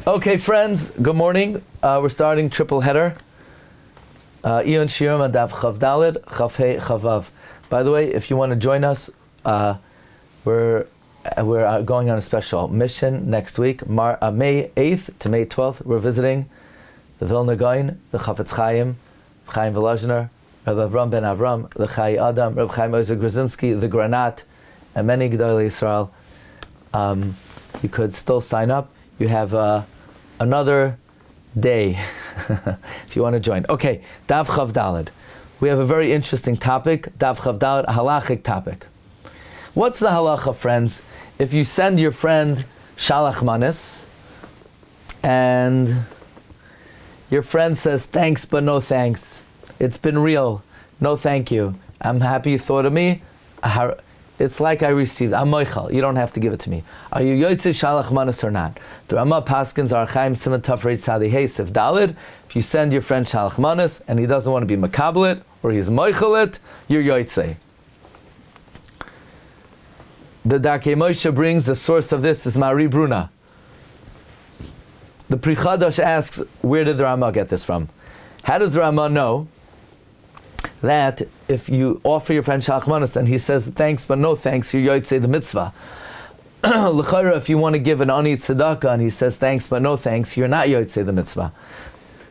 Okay, friends, good morning. We're starting triple header. Iyun Shiurim Adav Chav Daled Chav Hey Chavav. By the way, if you want to join us, we're going on a special mission next week, May 8th to May 12th. We're visiting the Vilna Gaon, the Chafetz Chaim, Chaim Volozhiner, Rabbi Avram ben Avram, the Chai Adam, Rabbi Chaim Ozer Grzinski, the Granat, and many Gedolei Yisrael. You could still sign up. You have another day if you want to join. Okay, Dav Chav Daled. We have a very interesting topic, Dav Chav Daled, a halachic topic. What's the halacha, friends? If you send your friend Shalach Manos, and your friend says, thanks but no thanks, it's been real, no thank you, I'm happy you thought of me, it's like I received, I'm moichal, you don't have to give it to me. Are you yotzei Shalach Manos or not? The Rema paskins are Chaim Siman Taf Reish Tzadi Hey Sif Daled. If you send your friend Shalach Manos and he doesn't want to be makabel it, or he's moichal it, you're yotzei. The Darkei Moshe brings, the source of this is Mari Bruna. The Pri Chodash asks, where did the Rama get this from? How does the Rama know that if you offer your friend Shalach Manos and he says thanks but no thanks, you're yotzei the mitzvah? L'chayra, if you want to give an ani tzedakah and he says thanks but no thanks, you're not yotzei the mitzvah.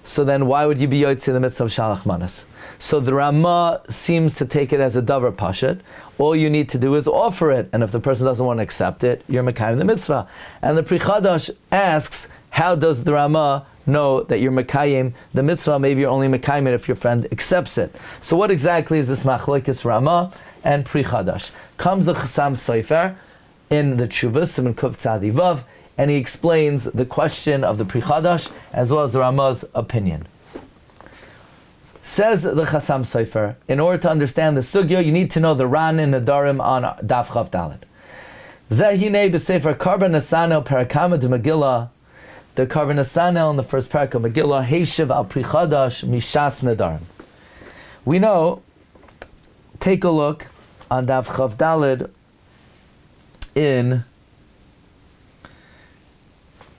So then why would you be yotzei the mitzvah of Shalach Manos? So the Rama seems to take it as a davar pashat. All you need to do is offer it, and if the person doesn't want to accept it, you're mekayim the mitzvah. And the Pri Chodash asks, how does the Rama know that you're mekayim the mitzvah? Maybe you're only mekayim it if your friend accepts it. So what exactly is this Machlokes Rama and Pri Chodash? Comes the Chasam Sofer in the Tshuvos in Kuf Tzadi Vav, and he explains the question of the Pri Chodash as well as the Rama's opinion. Says the Chasam Sofer, in order to understand the Sugya, you need to know the Ran and Nedarim on Daf Chav Daled. Zehine b'Sefer Karban Asanel Parakama de Megillah. The Karban Asanel in the first parak of Megillah, Heishiv al Pri Chodash Mishas Nedarim. We know, take a look on Daf Chav Daled in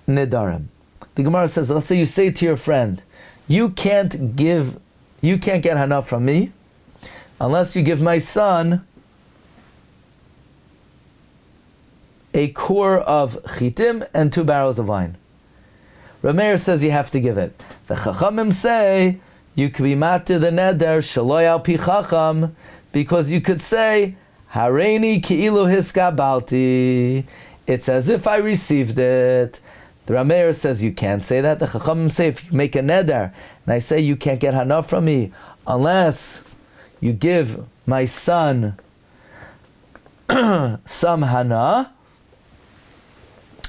Nedarim. The Gemara says, let's say you say to your friend, you can't get hana from me unless you give my son a core of chitim and 2 barrels of wine. Rabbi Meir says you have to give it. The Chachamim say you could be matir the neder shaloi al pi chacham, because you could say hareini ki'ilu hiskabalti. It's as if I received it. The Rabbi Meir says you can't say that. The Chachamim say if you make a neder and I say you can't get hana from me unless you give my son some hana,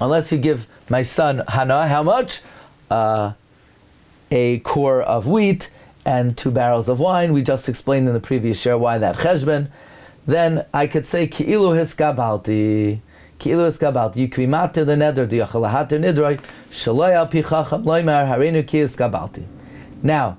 unless you give my son hana, how much? A core of wheat and 2 barrels of wine. We just explained in the previous share why that cheshbon. Then I could say ki'ilu hiskabalti. Ki'ilu hiskabalti. You can be matir the neder the yachalahatir nidroi shaloi al pi chacham loymar hareinu ki hiskabalti. Now,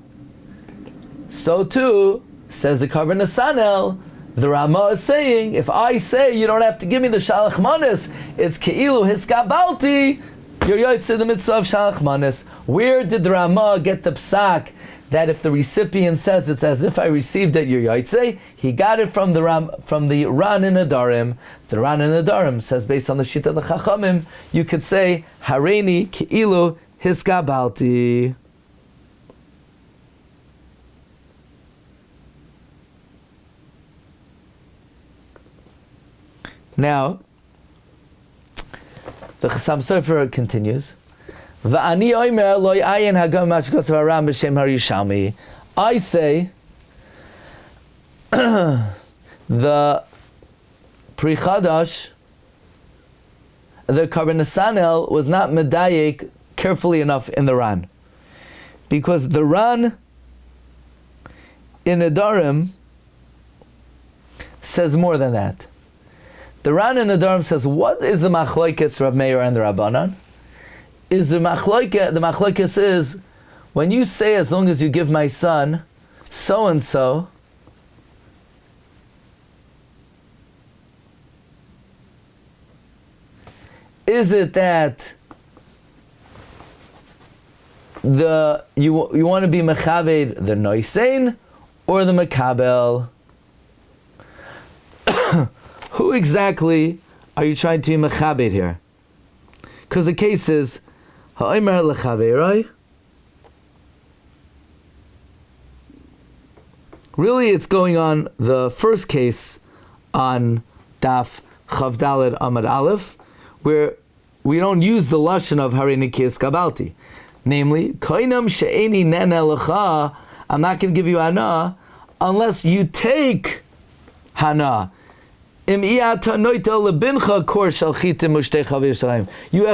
so too says the Karban Asanel. The Rama is saying, if I say you don't have to give me the Shalach Manos, it's Ke'ilu Hiskabalti, you're yotzei the mitzvah of Shalach Manos. Where did the Rama get the psak that if the recipient says it's as if I received it, you're yotzei? He got it from the Ran and Nedarim. The Ran and Nedarim says, based on the Shita of the Chachamim, you could say Hareini Ke'ilu Hiskabalti. Now, the Chasam Sofer continues. V'ani oimer lo yayin hagam mashkos v'aram b'shem harishami. I say, the Pri Chodash, the Karban Asanel was not medayek carefully enough in the Ran, because the Ran in Nedarim says more than that. The Ran in Nedarim says, what is the Machlokes Rabbi Meir and the Rabbanan? Is the Machlokes is, when you say as long as you give my son so and so, is it that you want to be mechaved the noisein or the mekabel? Who exactly are you trying to be mechabed here? Because the case is ha'omer lechaveroi. Really, it's going on the first case on Daf Chav Daled Amud Aleph, where we don't use the lashon of Hareini Kiyas Kabalti. Namely, Koinam she'eni nene lecha, I'm not going to give you hana unless you take hana. You have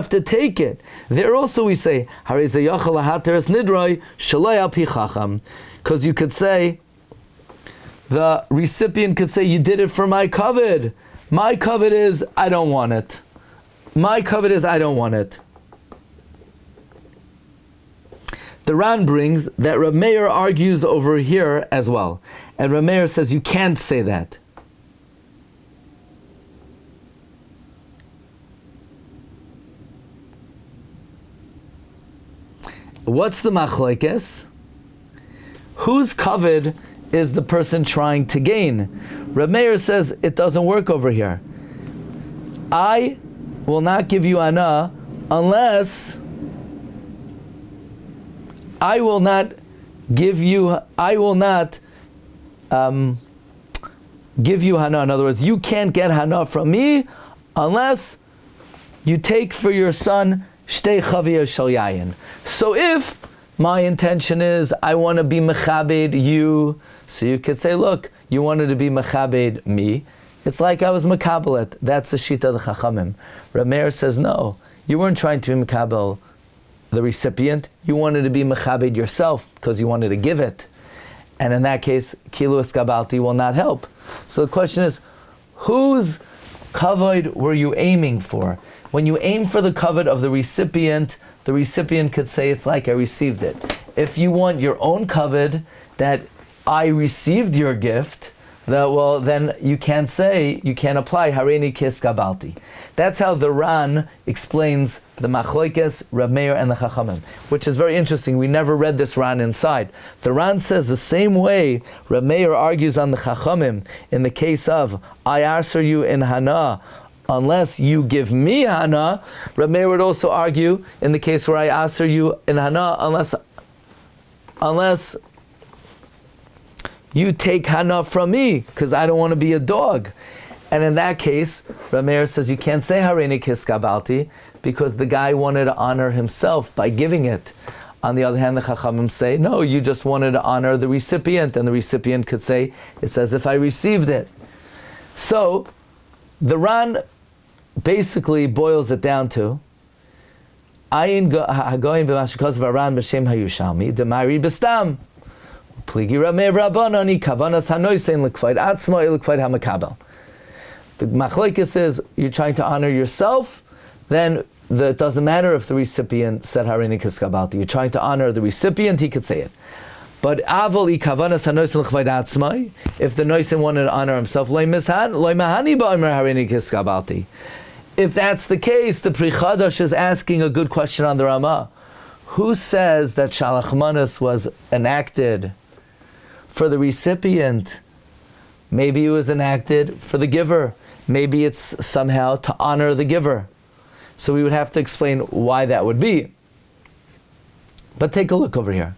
to take it. There also we say, because you could say, the recipient could say, you did it for my covet. My covet is, I don't want it. My covet is, I don't want it. The Ran brings that Rabbi Meir argues over here as well. And Rabbi Meir says, you can't say that. What's the Machlokes? Whose covet is the person trying to gain? Rabbi Meir says it doesn't work over here. I will not give you hana unless I will not give you hana. In other words, you can't get hana from me unless you take for your son shtei chavir shel yayin. So if my intention is I want to be mechabed you, so you could say, look, you wanted to be mechabed me. It's like I was mekabelet. That's the shita of the Chachamim. Rabbi Meir says, no, you weren't trying to be mekabel the recipient. You wanted to be mechabed yourself because you wanted to give it. And in that case, kilu eskabalti will not help. So the question is, whose kavod were you aiming for? When you aim for the kavod of the recipient could say, it's like I received it. If you want your own kavod, that I received your gift, then you can't say, you can't apply Hareini Kiyas Kabalti. That's how the Ran explains the Machlokes, Rabbi Meir, and the Chachamim, which is very interesting. We never read this Ran inside. The Ran says the same way Rabbi Meir argues on the Chachamim in the case of, I answer you in hana, unless you give me hana. Rabbi Meir would also argue in the case where I answer you in hana, unless you take hana from me, because I don't want to be a dog. And in that case, Rabbi Meir says you can't say Hareini Kiyas Kabalti, because the guy wanted to honor himself by giving it. On the other hand, the Chachamim say, no, you just wanted to honor the recipient, and the recipient could say, it's as if I received it. So, the Ran basically boils it down to, Ayin hagoyim b'mashikoz v'aran b'shem hayushalmi, demari b'stam. Pligi Ramei Rabbanani Kavanas Hanoisein L'Kvaid Atzma L'Kvaid HaMakabel. The Machlokes is you're trying to honor yourself, then it doesn't matter if the recipient said Hareini Kiyas Kabalti. You're trying to honor the recipient, he could say it. But Avol I Kavanas Hanoisein L'Kvaid Atzma, if the Noisein wanted to honor himself, Loi Mahani Ba'omer Hareini Kiyas Kabalti. If that's the case, the Pri Chodash is asking a good question on the Rema. Who says that Shalach Manos was enacted for the recipient? Maybe it was enacted for the giver. Maybe it's somehow to honor the giver. So we would have to explain why that would be. But take a look over here.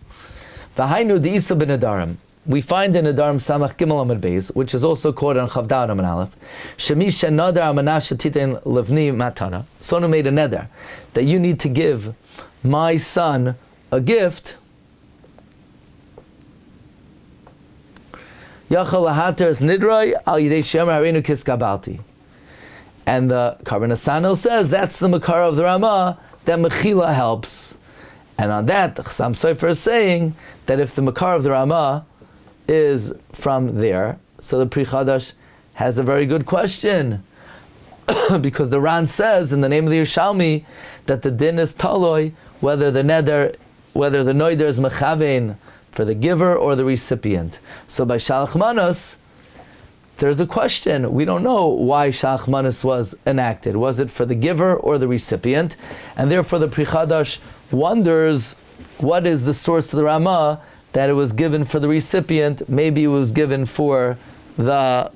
V'hainu d'isa b'Nedarim. We find in Nedarim Samach Gimel Amud Beis, which is also quoted on Chav Daled Amud Aleph, Shemi shenadar amana shetitein levni matana. Someone who made a neder that you need to give my son a gift. Yachal lahater nidroi al yidei shemer hareinu kiyas kabalti. And the Karban Asano says that's the makar of the Rama, that mechila helps. And on that, the Chasam Sofer is saying that if the makar of the Rama is from there, so the Pri Chodash has a very good question. Because the Ran says in the name of the Yerushalmi that the din is taloi, whether the neder is mechavein for the giver or the recipient. So by Shalach Manos, there's a question. We don't know why Shalach Manos was enacted. Was it for the giver or the recipient? And therefore the Pri Chodash wonders what is the source of the Rama that it was given for the recipient? Maybe it was given for the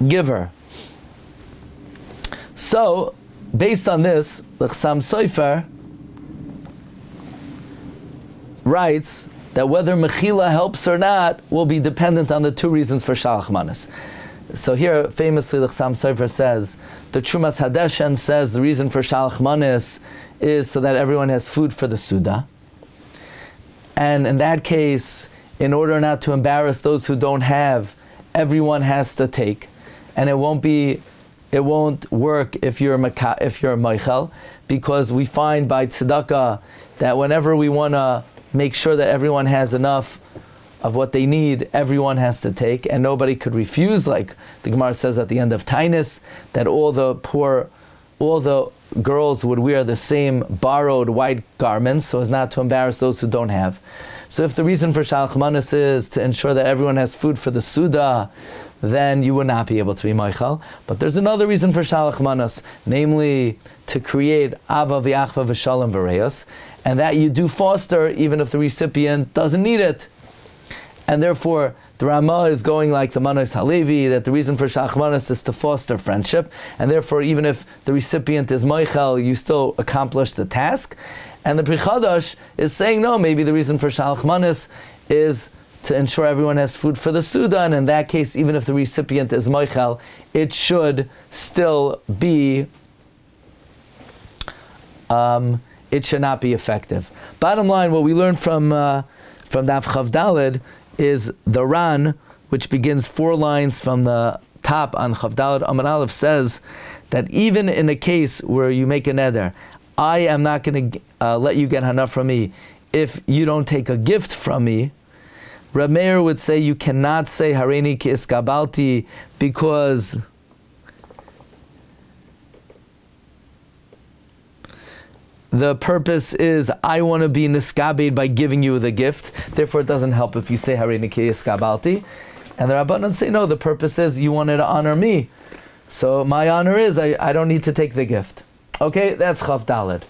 giver. So, based on this, the Chasam Sofer writes that whether Mechila helps or not will be dependent on the two reasons for Shalach Manos. So here, famously, the Chasam Sofer says, the Trumas Hadeshen says the reason for Shalach Manos is so that everyone has food for the Suda. And in that case, in order not to embarrass those who don't have, everyone has to take. And it won't work if you're Michael, because we find by tzedakah that whenever we want to make sure that everyone has enough of what they need, everyone has to take, and nobody could refuse, like the Gemara says at the end of Tainus, that all the girls would wear the same borrowed white garments so as not to embarrass those who don't have. So if the reason for Shalach Manos is to ensure that everyone has food for the Suda, then you would not be able to be Michael. But there's another reason for Shalach Manos, namely to create Ava v'Achva v'Shalom v'Reyos, and that you do foster even if the recipient doesn't need it. And therefore, the Rama is going like the Manos Halevi, that the reason for Shalach Manos is to foster friendship, and therefore even if the recipient is Michael, you still accomplish the task. And the Pri Chodash is saying, no, maybe the reason for Shalach Manos is to ensure everyone has food for the Suda, and in that case, even if the recipient is Michael, it should still be, it should not be effective. Bottom line, what we learned from Daf Chav Daled is the Ran, which begins 4 lines from the top on Chav Daled Amud Aleph, says that even in a case where you make a neder, I am not going to let you get hana from me if you don't take a gift from me. Rabbi Meir would say you cannot say Hareini ki iskabalti because the purpose is I want to be niskabed by giving you the gift. Therefore, it doesn't help if you say Hareini ki iskabalti. And the Rabbanan say no. The purpose is you wanted to honor me, so my honor is I don't need to take the gift. Okay, that's Chav Daled.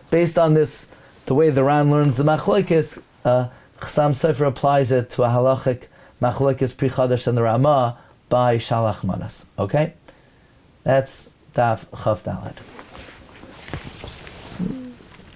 Based on this, the way the Ran learns the Machlokes, Chasam Sofer applies it to a halachic Machlokes Pri Chodash and the Rama by Shalach Manos. Okay, that's Daf Chav Daled.